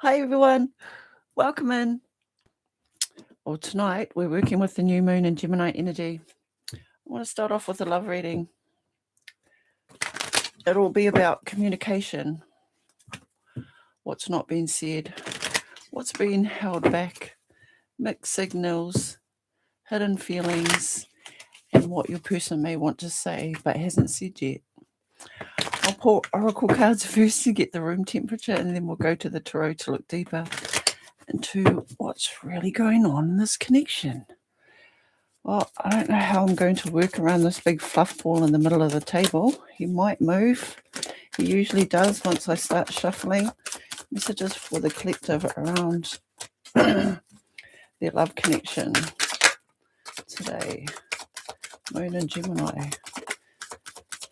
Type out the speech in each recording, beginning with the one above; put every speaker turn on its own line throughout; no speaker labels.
Hi everyone, welcome in. Well, tonight we're working with the new moon in Gemini energy. I want to start off with a love reading. It'll be about communication, what's not been said, what's been held back, mixed signals, hidden feelings, and what your person may want to say but hasn't said yet. I'll pull oracle cards first to get the room temperature, and then we'll go to the tarot to look deeper into what's really going on in this connection. Well, I don't know how I'm going to work around this big fluff ball in the middle of the table. He might move. He usually does once I start shuffling. Messages for the collective around their love connection today. Moon and Gemini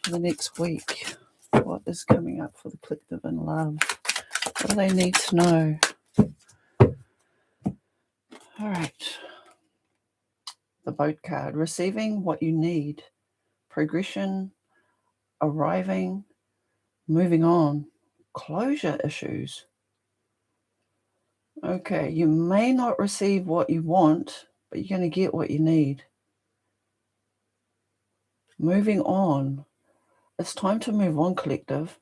for the next week. What is coming up for the collective in love? What do they need to know? All right. The boat card. Receiving what you need. Progression. Arriving. Moving on. Closure issues. Okay, you may not receive what you want, but you're going to get what you need. Moving on. It's time to move on, collective.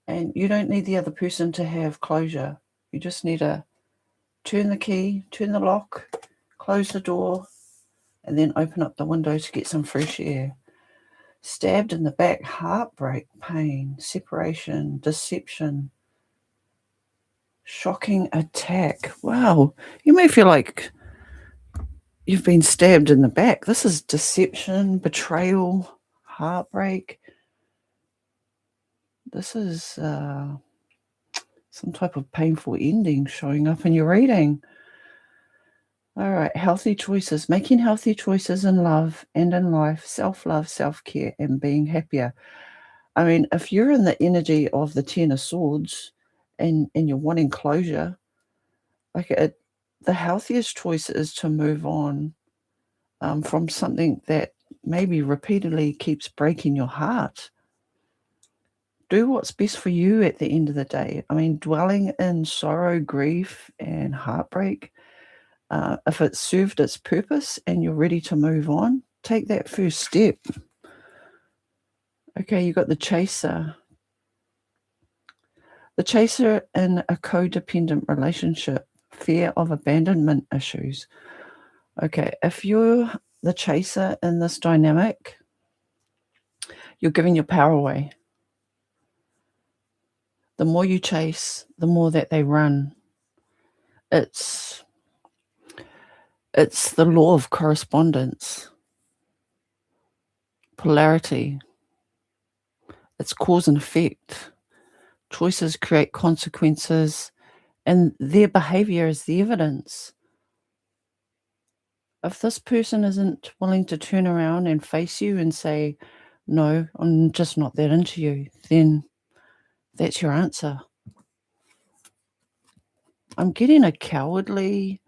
And you don't need the other person to have closure. You just need to turn the key, turn the lock, close the door, and then open up the window to get some fresh air. Stabbed in the back, heartbreak, pain, separation, deception, shocking attack. Wow, you may feel like you've been stabbed in the back. This is deception, betrayal, heartbreak. This is some type of painful ending showing up in your reading. All right, healthy choices, making healthy choices in love and in life, self-love, self-care, and being happier. I mean, if you're in the energy of the Ten of Swords and you're wanting closure, the healthiest choice is to move on from something that maybe repeatedly keeps breaking your heart. Do what's best for you at the end of the day. I mean, dwelling in sorrow, grief, and heartbreak, if it's served its purpose and you're ready to move on, take that first step. Okay, you got the chaser. The chaser in a codependent relationship, fear of abandonment issues. Okay, if you're the chaser in this dynamic, you're giving your power away. The more you chase, the more that they run. It's the law of correspondence, polarity. It's cause and effect. Choices create consequences, and their behavior is the evidence. If this person isn't willing to turn around and face you and say, no, I'm just not that into you, then that's your answer. I'm getting a cowardly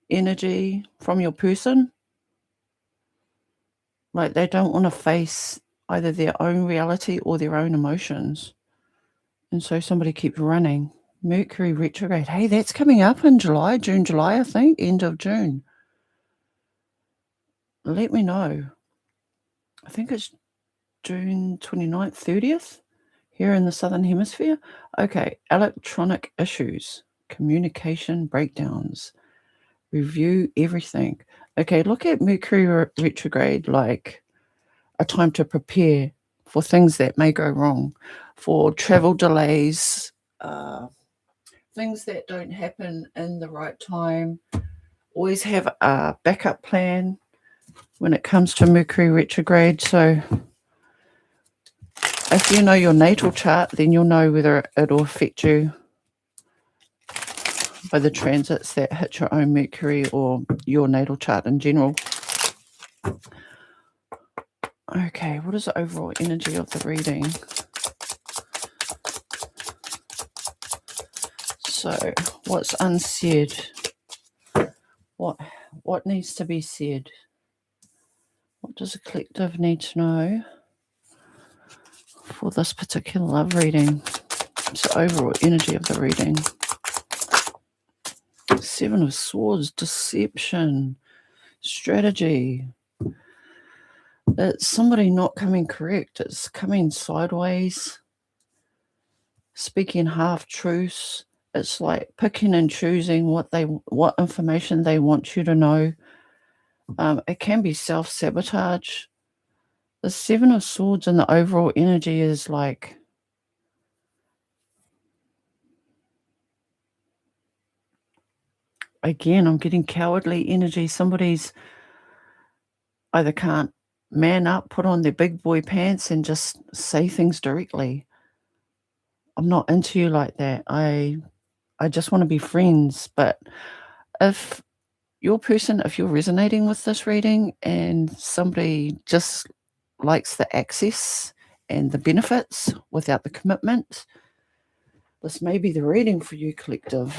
energy from your person. Like they don't want to face either their own reality or their own emotions. And so somebody keeps running. Mercury retrograde. Hey, that's coming up in June, July, I think, end of June. Let me know. I think it's June 29th, 30th here in the Southern Hemisphere. Okay, electronic issues, communication breakdowns, review everything. Okay, look at Mercury retrograde like a time to prepare for things that may go wrong, for travel delays, things that don't happen in the right time. Always have a backup plan when it comes to Mercury retrograde. So if you know your natal chart, then you'll know whether it'll affect you by the transits that hit your own Mercury or your natal chart in general. Okay, what is the overall energy of the reading? So, what's unsaid? What needs to be said? What does the collective need to know for this particular love reading? It's the overall energy of the reading. 7 of Swords, deception, strategy. It's somebody not coming correct. It's coming sideways, speaking half-truths. It's like picking and choosing what information they want you to know. It can be self-sabotage. The 7 of Swords and the overall energy is like, again, I'm getting cowardly energy. Somebody's either can't man up, put on their big boy pants and just say things directly. I'm not into you like that. I just want to be friends. But if you're resonating with this reading and somebody just likes the access and the benefits without the commitment, this may be the reading for you, collective.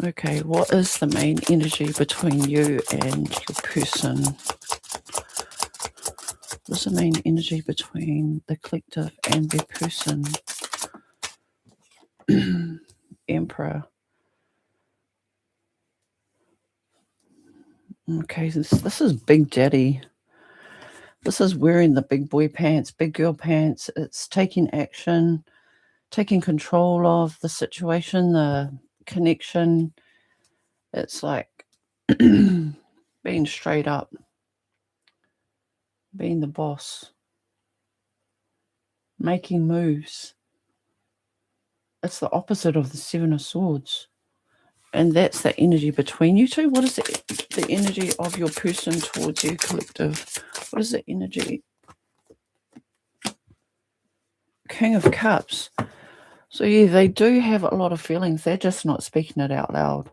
Okay, what is the main energy between you and your person? What's the main energy between the collective and their person? Emperor. Okay, this is Big Daddy. This is wearing the big boy pants, big girl pants. It's taking action, taking control of the situation, the connection. It's like being straight up, being the boss, making moves. It's the opposite of the 7 of Swords. And that's the energy between you two. What is the energy of your person towards you, collective? What is the energy? King of Cups. So yeah, they do have a lot of feelings. They're just not speaking it out loud.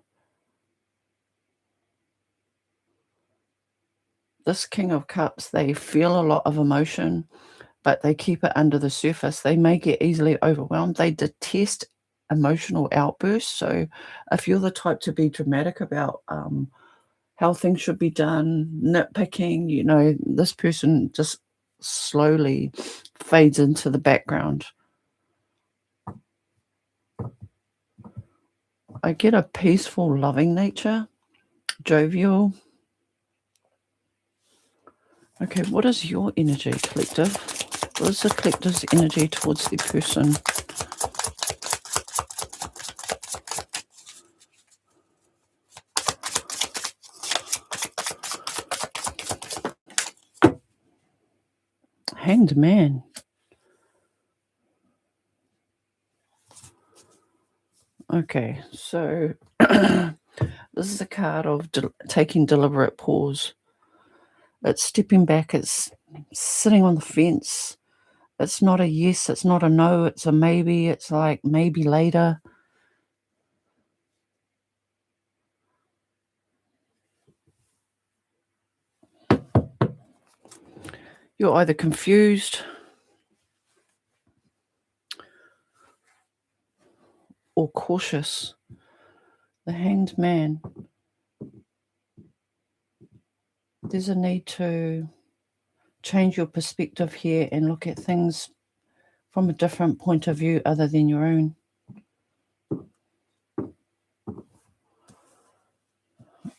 This King of Cups, they feel a lot of emotion, but they keep it under the surface. They may get easily overwhelmed. They detest emotional outbursts. So if you're the type to be dramatic about how things should be done, nitpicking, this person just slowly fades into the background. I get a peaceful, loving nature, jovial. Okay, what is your energy, collective? What is the collective's energy towards the person? Hanged Man. Okay, so this is a card of taking deliberate pause. It's stepping back. It's sitting on the fence. It's not a yes. It's not a no. It's a maybe. It's like maybe later. You're either confused or cautious. The Hanged Man. There's a need to change your perspective here and look at things from a different point of view other than your own.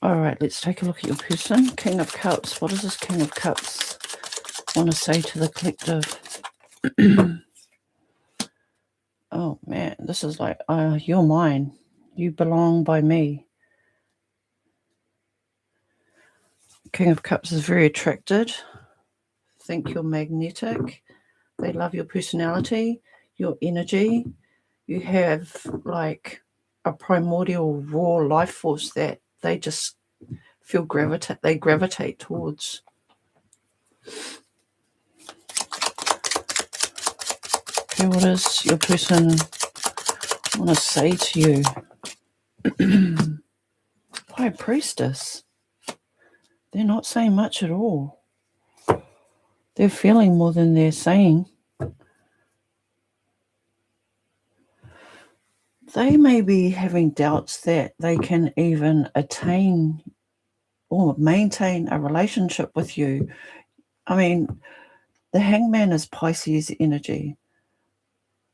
All right, let's take a look at your person. King of Cups. What does this King of Cups want to say to the collective? Oh, man, this is like, you're mine. You belong by me. King of Cups is very attracted. Think you're magnetic. They love your personality, your energy. You have like a primordial raw life force that they just feel gravitate towards. Okay, what does your person want to say to you? High Priestess. They're not saying much at all. They're feeling more than they're saying. They may be having doubts that they can even attain or maintain a relationship with you. I mean, The Hangman is Pisces energy.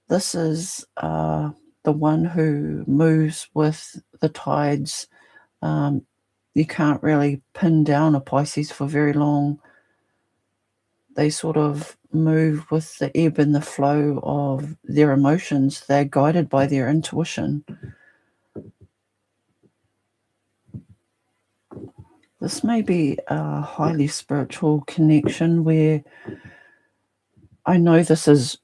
This is the one who moves with the tides. You can't really pin down a Pisces for very long. They sort of move with the ebb and the flow of their emotions. They're guided by their intuition. This may be a highly spiritual connection where I know this is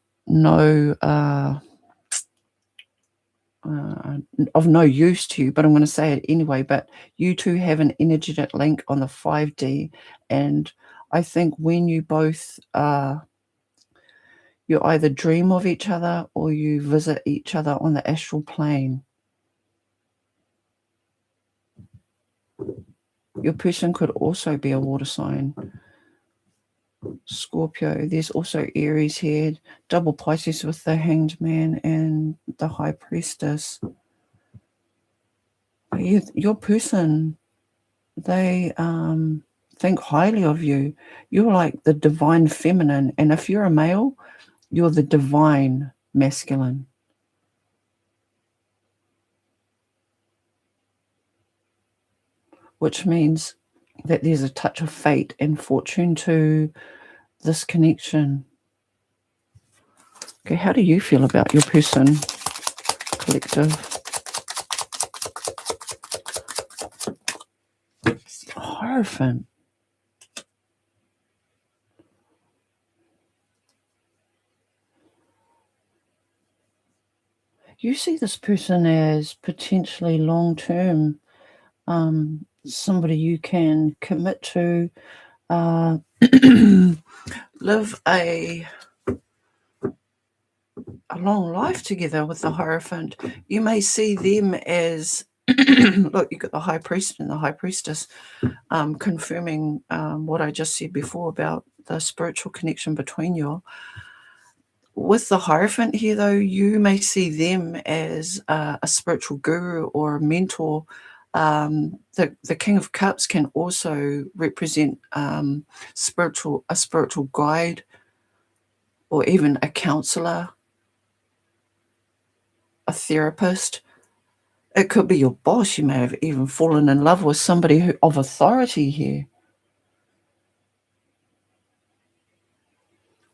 of no use to you, but I'm going to say it anyway. But you two have an energetic link on the 5D, and I think when you both you either dream of each other or you visit each other on the astral plane. Your person could also be a water sign. Scorpio. There's also Aries here. Double Pisces with the Hanged Man and the High Priestess. Your person, they think highly of you. You're like the divine feminine. And if you're a male, you're the divine masculine. Which means that there's a touch of fate and fortune to this connection. Okay, how do you feel about your person, collective? Hierophant. You see this person as potentially long-term, somebody you can commit to, live a long life together with the Hierophant. You may see them as, look, you've got the High Priest and the High Priestess, confirming what I just said before about the spiritual connection between you. With the Hierophant here, though, you may see them as a spiritual guru or a mentor. The King of Cups can also represent a spiritual guide, or even a counselor, a therapist. It could be your boss. You may have even fallen in love with somebody of authority here,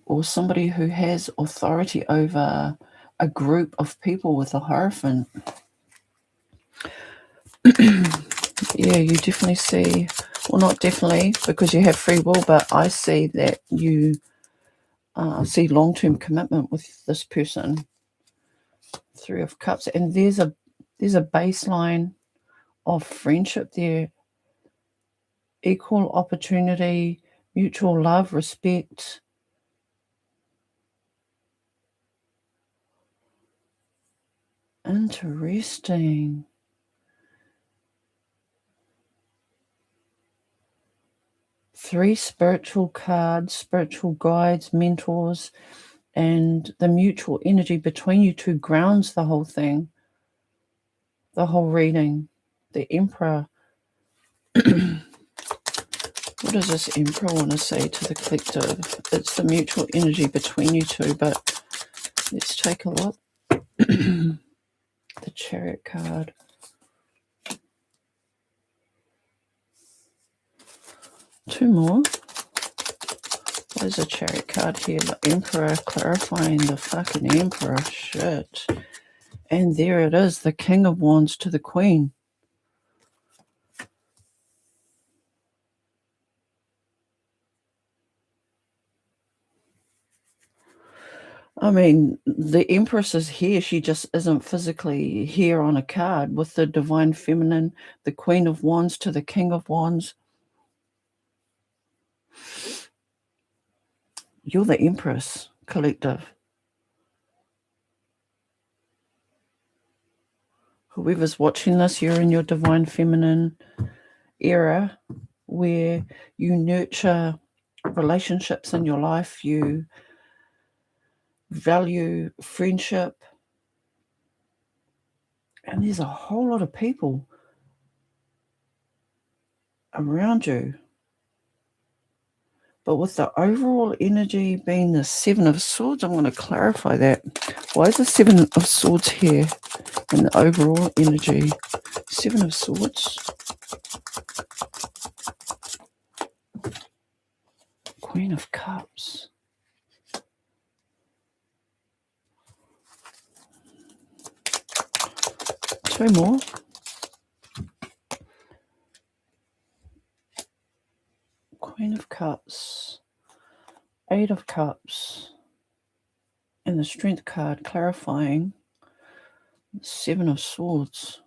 or somebody who has authority over a group of people with a Hierophant. Yeah, you definitely see, well, not definitely because you have free will, but I see that you see long-term commitment with this person. Three of Cups, and there's a baseline of friendship there, equal opportunity, mutual love, respect. Interesting. Three spiritual cards, spiritual guides, mentors, and the mutual energy between you two grounds the whole thing, the whole reading. The Emperor. What does this Emperor want to say to the collective? It's the mutual energy between you two, but let's take a look. The Chariot card. Two more. There's a Chariot card here. The Emperor, clarifying the fucking Emperor. Shit. And there it is, the King of Wands to the Queen. I mean, the Empress is here. She just isn't physically here on a card with the Divine Feminine, the Queen of Wands to the King of Wands. You're the Empress, collective. Whoever's watching this, you're in your Divine Feminine era where you nurture relationships in your life, you value friendship, and there's a whole lot of people around you. But with the overall energy being the Seven of Swords, I'm going to clarify that. Why is the Seven of Swords here in the overall energy? Seven of Swords. Queen of Cups. Two more. Queen of Cups. Eight of Cups. And the Strength card clarifying. Seven of Swords.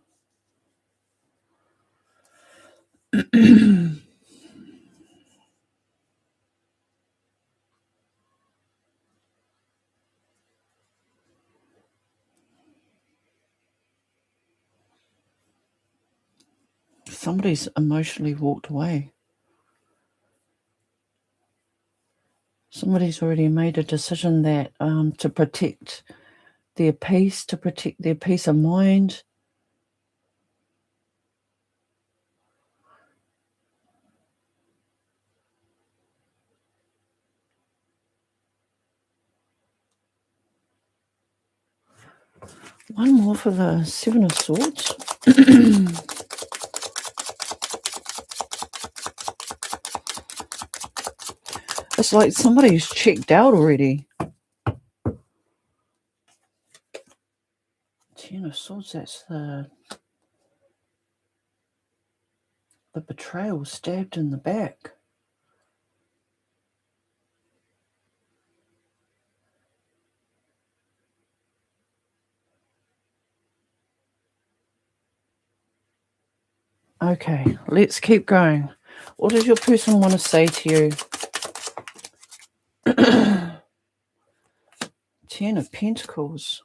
Somebody's emotionally walked away. Somebody's already made a decision that to protect their peace, to protect their peace of mind. One more for the Seven of Swords. It's like somebody's checked out already. Ten of Swords, that's the betrayal, stabbed in the back. Okay, let's keep going. What does your person want to say to you? Ten of Pentacles.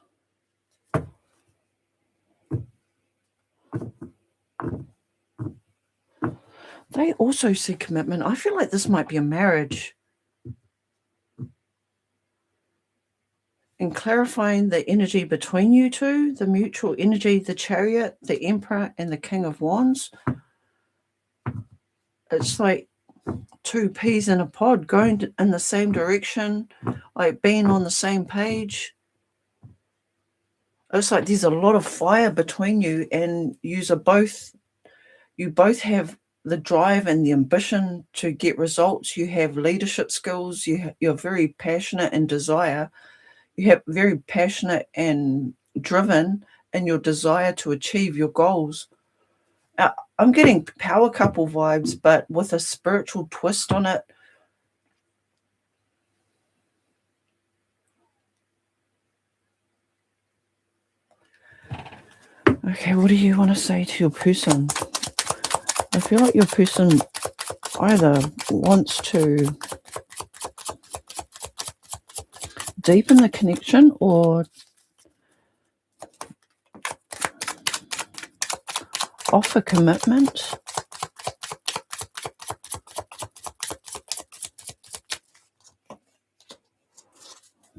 They also see commitment. I feel like this might be a marriage. And clarifying the energy between you two, the mutual energy, the Chariot, the Emperor, and the King of Wands. It's like two peas in a pod going in the same direction, like being on the same page. It's like there's a lot of fire between you, and you both have the drive and the ambition to get results. You have leadership skills. You're very passionate and desire. You have very passionate and driven in your desire to achieve your goals. I'm getting power couple vibes, but with a spiritual twist on it. Okay, what do you want to say to your person? I feel like your person either wants to deepen the connection or offer commitment.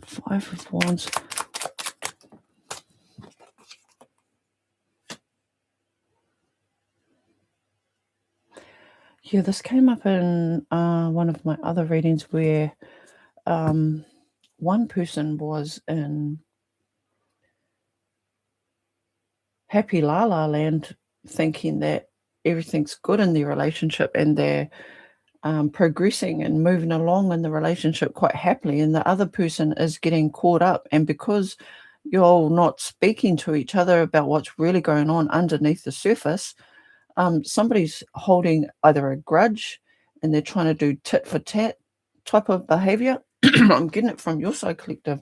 Five of Wands. Yeah, this came up in one of my other readings where one person was in happy la la land thinking that everything's good in their relationship and they're progressing and moving along in the relationship quite happily, and the other person is getting caught up, and because you're all not speaking to each other about what's really going on underneath the surface, somebody's holding either a grudge and they're trying to do tit for tat type of behavior. I'm getting it from your side, collective.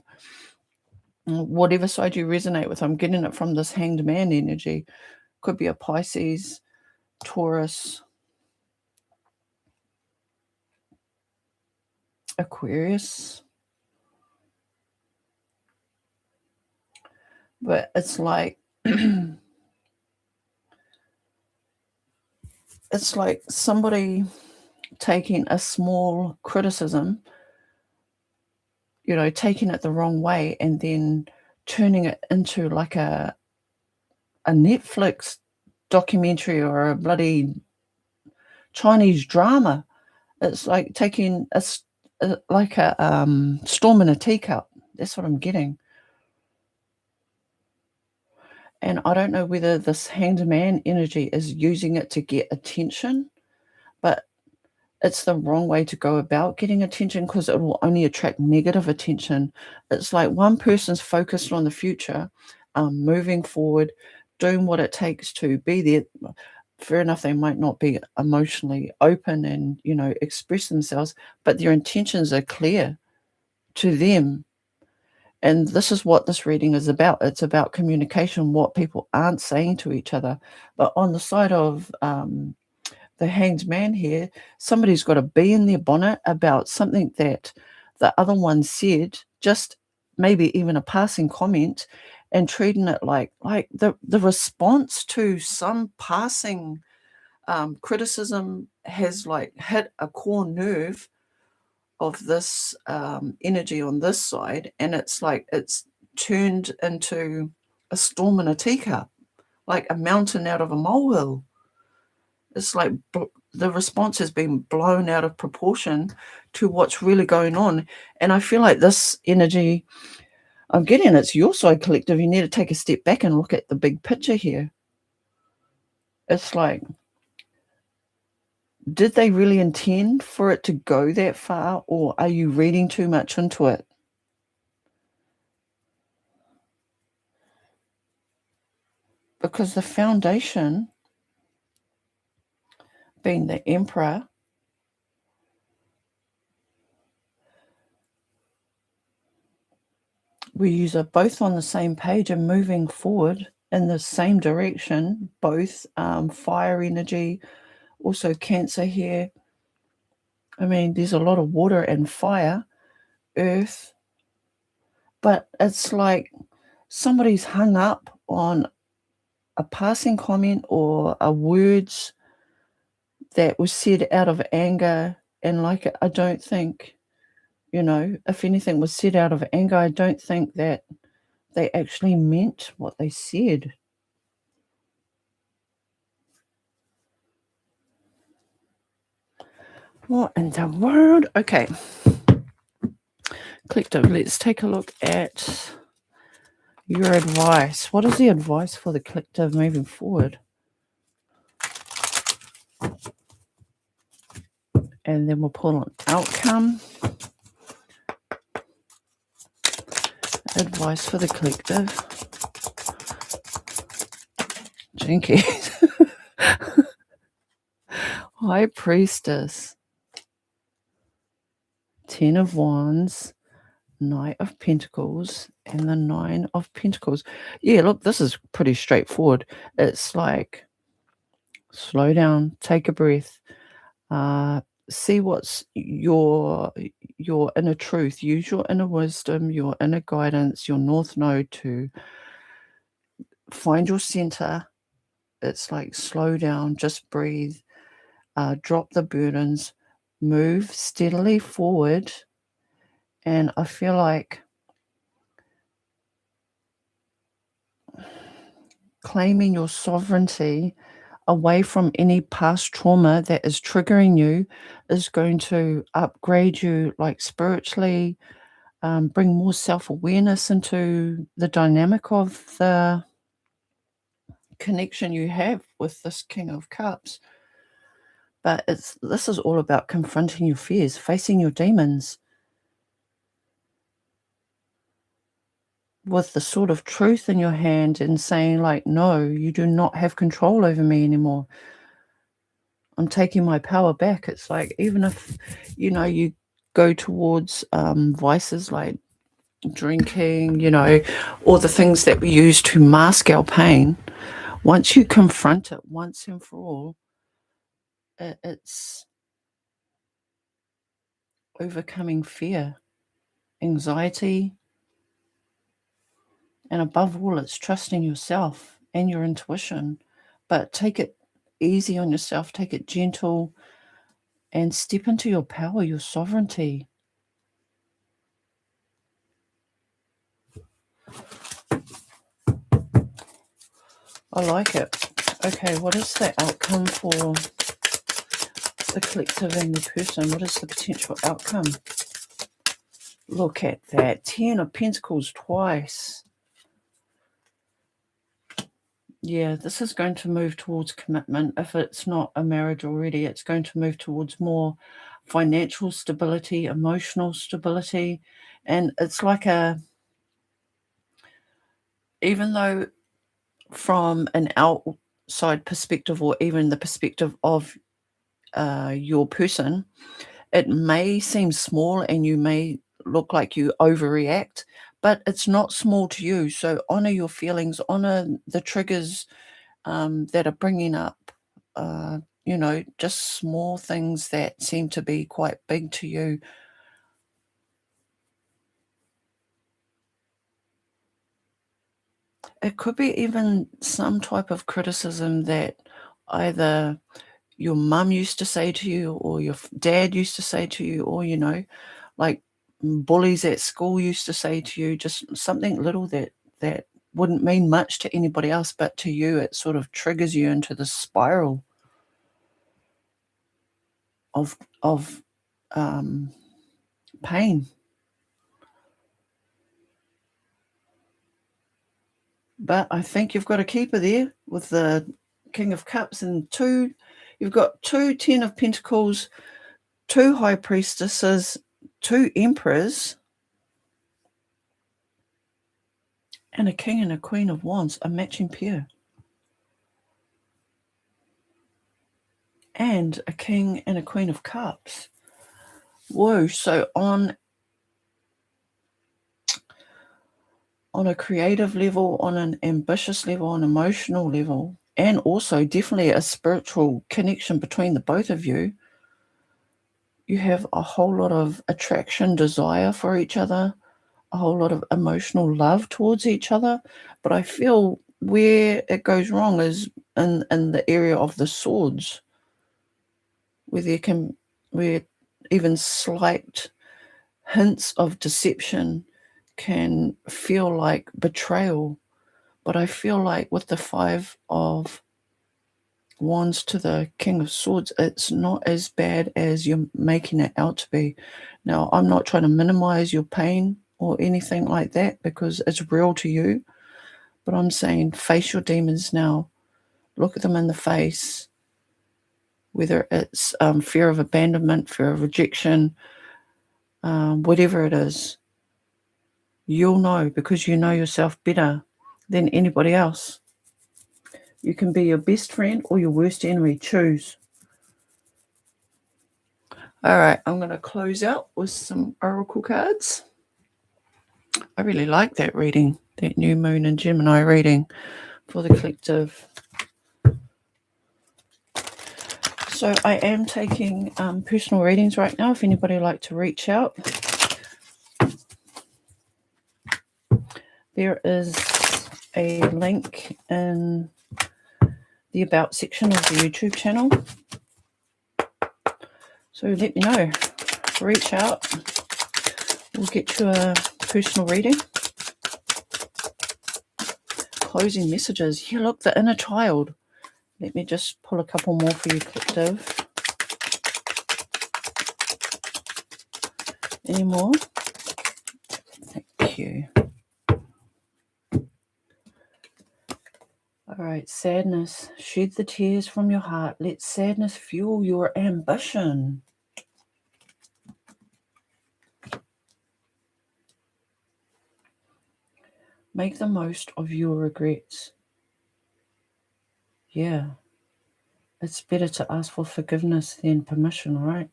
Whatever side you resonate with, I'm getting it from this Hanged Man energy. Could be a Pisces, Taurus, Aquarius. But it's like it's like somebody taking a small criticism, taking it the wrong way and then turning it into like a Netflix documentary or a bloody Chinese drama. It's like taking a storm in a teacup. That's what I'm getting. And I don't know whether this Hanged Man energy is using it to get attention, but it's the wrong way to go about getting attention, because it will only attract negative attention. It's like one person's focused on the future, moving forward, doing what it takes to be there. Fair enough, they might not be emotionally open and, express themselves, but their intentions are clear to them. And this is what this reading is about. It's about communication, what people aren't saying to each other. But on the side of the Hanged Man here, somebody's got a bee in their bonnet about something that the other one said, just maybe even a passing comment, and treating it like the response to some passing criticism has hit a core nerve of this energy on this side, and it's turned into a storm in a teacup, like a mountain out of a molehill. It's like the response has been blown out of proportion to what's really going on. And I feel like this energy I'm getting, it's your side, collective. You need to take a step back and look at the big picture here. It's like, did they really intend for it to go that far, or are you reading too much into it? Because the foundation, being the Emperor, we use are both on the same page and moving forward in the same direction, both fire energy, also Cancer here. I mean, there's a lot of water and fire, earth, but it's like somebody's hung up on a passing comment or a words that was said out of anger. And I don't think, if anything was said out of anger, I don't think that they actually meant what they said. What in the world? Okay. Collective, let's take a look at your advice. What is the advice for the collective moving forward? And then we'll pull an outcome. Advice for the collective. Jinkies. High Priestess. 10 of Wands. Knight of Pentacles. And the 9 of Pentacles. Yeah, look, this is pretty straightforward. It's like, slow down, take a breath. See what's your inner truth. Use your inner wisdom, your inner guidance, your north node to find your center. It's like, slow down, just breathe, drop the burdens, move steadily forward. And I feel like claiming your sovereignty away from any past trauma that is triggering you is going to upgrade you, like spiritually, bring more self-awareness into the dynamic of the connection you have with this King of Cups. But this is all about confronting your fears, facing your demons with the sword of truth in your hand and saying, like, no, you do not have control over me anymore. I'm taking my power back. It's like, even if, you go towards vices like drinking, all the things that we use to mask our pain, once you confront it once and for all, it's overcoming fear, anxiety, and above all, it's trusting yourself and your intuition. But take it easy on yourself, take it gentle, and step into your power, your sovereignty. I like it. Okay, what is the outcome for the collective and the person? What is the potential outcome? Look at that. 10 of Pentacles twice. Yeah, this is going to move towards commitment. If it's not a marriage already, it's going to move towards more financial stability, emotional stability. And it's like even though from an outside perspective, or even the perspective of your person, it may seem small and you may look like you overreact, but it's not small to you. So honor your feelings, honor the triggers that are bringing up, just small things that seem to be quite big to you. It could be even some type of criticism that either your mum used to say to you, or your dad used to say to you, or, like bullies at school used to say to you, just something little that wouldn't mean much to anybody else, but to you it sort of triggers you into the spiral of pain. But I think you've got a keeper there with the King of Cups and you've got 2 10 of Pentacles, 2 High Priestesses, 2 Emperors, and a King and a Queen of Wands, a matching pair. And a King and a Queen of Cups. Whoa, so on a creative level, on an ambitious level, on an emotional level, and also definitely a spiritual connection between the both of you, you have a whole lot of attraction, desire for each other, a whole lot of emotional love towards each other. But I feel where it goes wrong is in the area of the swords, where even slight hints of deception can feel like betrayal. But I feel like with the 5 of Wands to the King of Swords, it's not as bad as you're making it out to be. Now, I'm not trying to minimize your pain or anything like that, because it's real to you. But I'm saying face your demons now. Look at them in the face. Whether it's fear of abandonment, fear of rejection, whatever it is, you'll know, because you know yourself better than anybody else. You can be your best friend or your worst enemy. Choose. All right, I'm going to close out with some oracle cards. I really like that reading, that new moon and Gemini reading for the collective. So I am taking personal readings right now. If anybody would like to reach out, there is a link in the About section of the YouTube channel. So let me know. Reach out. We'll get you a personal reading. Closing messages. Yeah, look, the inner child. Let me just pull a couple more for you, collective. Any more? Thank you. All right, sadness. Shed the tears from your heart. Let sadness fuel your ambition. Make the most of your regrets. Yeah. It's better to ask for forgiveness than permission, right?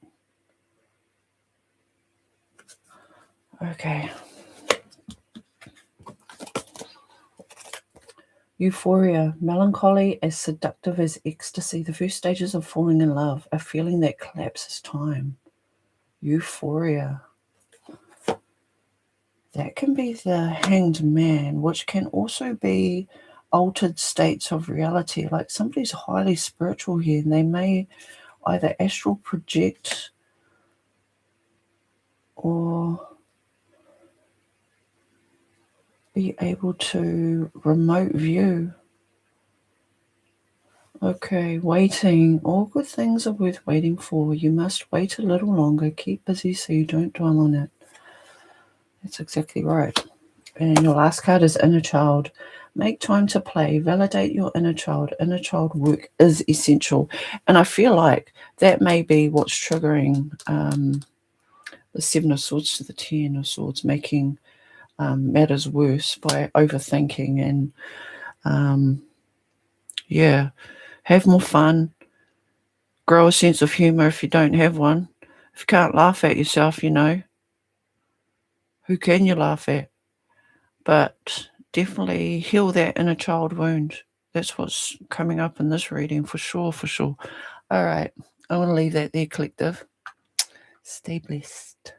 Okay. Euphoria, melancholy as seductive as ecstasy, the first stages of falling in love, a feeling that collapses time. Euphoria. That can be the Hanged Man, which can also be altered states of reality. Like somebody's highly spiritual here, and they may either astral project or be able to remote view Okay, waiting. All good things are worth waiting for. You must wait a little longer. Keep busy so you don't dwell on it. That's exactly right. And your last card is inner child. Make time to play. Validate your inner child. Inner child work is essential. And I feel like that may be what's triggering the Seven of Swords to the Ten of Swords, making matters worse by overthinking and, have more fun. Grow a sense of humour if you don't have one. If you can't laugh at yourself, who can you laugh at? But definitely heal that inner child wound. That's what's coming up in this reading for sure, for sure. All right, I want to leave that there, collective. Stay blessed.